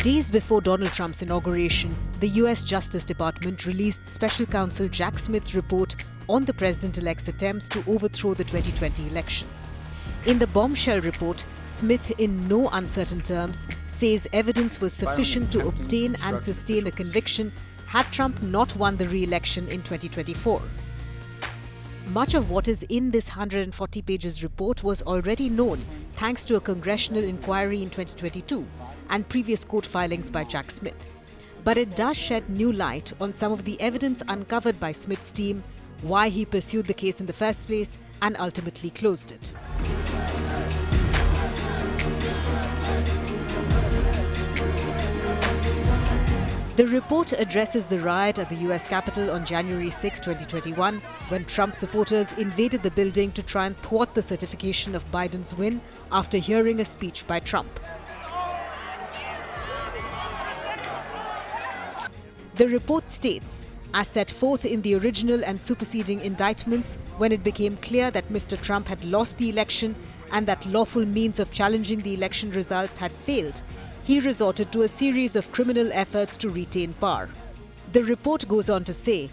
Days before Donald Trump's inauguration, the US Justice Department released Special Counsel Jack Smith's report on the president-elect's attempts to overthrow the 2020 election. In the bombshell report, Smith, in no uncertain terms, says evidence was sufficient to obtain and sustain a conviction had Trump not won the re-election in 2024. Much of what is in this 140 pages report was already known thanks to a congressional inquiry in 2022 and previous court filings by Jack Smith. But it does shed new light on some of the evidence uncovered by Smith's team, why he pursued the case in the first place and ultimately closed it. The report addresses the riot at the US Capitol on January 6, 2021, when Trump supporters invaded the building to try and thwart the certification of Biden's win after hearing a speech by Trump. The report states, as set forth in the original and superseding indictments, when it became clear that Mr. Trump had lost the election and that lawful means of challenging the election results had failed, he resorted to a series of criminal efforts to retain power. The report goes on to say,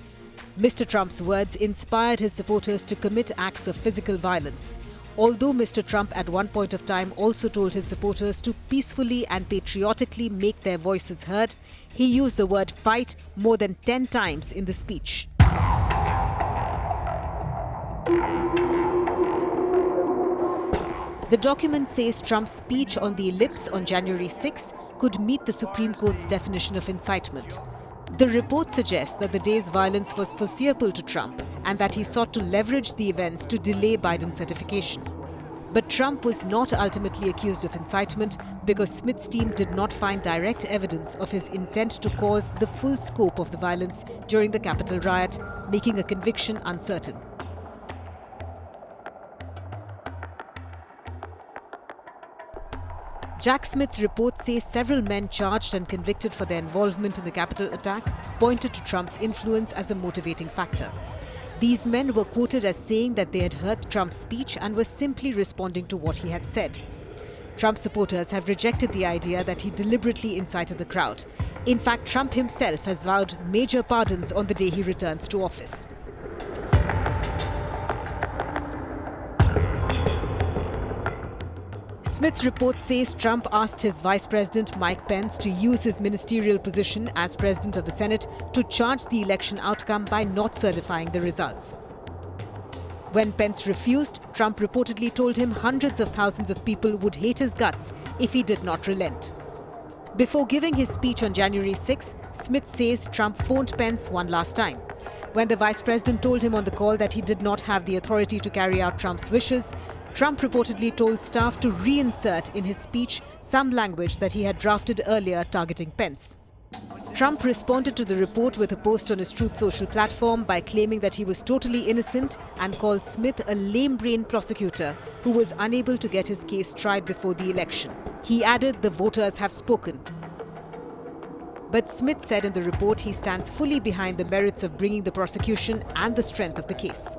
Mr. Trump's words inspired his supporters to commit acts of physical violence. Although Mr. Trump at one point of time also told his supporters to peacefully and patriotically make their voices heard, he used the word fight more than 10 times in the speech. The document says Trump's speech on the ellipse on January 6 could meet the Supreme Court's definition of incitement. The report suggests that the day's violence was foreseeable to Trump and that he sought to leverage the events to delay Biden's certification. But Trump was not ultimately accused of incitement because Smith's team did not find direct evidence of his intent to cause the full scope of the violence during the Capitol riot, making a conviction uncertain. Jack Smith's report says several men charged and convicted for their involvement in the Capitol attack pointed to Trump's influence as a motivating factor. These men were quoted as saying that they had heard Trump's speech and were simply responding to what he had said. Trump supporters have rejected the idea that he deliberately incited the crowd. In fact, Trump himself has vowed major pardons on the day he returns to office. Smith's report says Trump asked his Vice President Mike Pence to use his ministerial position as President of the Senate to charge the election outcome by not certifying the results. When Pence refused, Trump reportedly told him hundreds of thousands of people would hate his guts if he did not relent. Before giving his speech on January 6, Smith says Trump phoned Pence one last time. When the Vice President told him on the call that he did not have the authority to carry out Trump's wishes, Trump reportedly told staff to reinsert in his speech some language that he had drafted earlier targeting Pence. Trump responded to the report with a post on his Truth Social platform by claiming that he was totally innocent and called Smith a lame-brained prosecutor who was unable to get his case tried before the election. He added, "The voters have spoken." But Smith said in the report he stands fully behind the merits of bringing the prosecution and the strength of the case.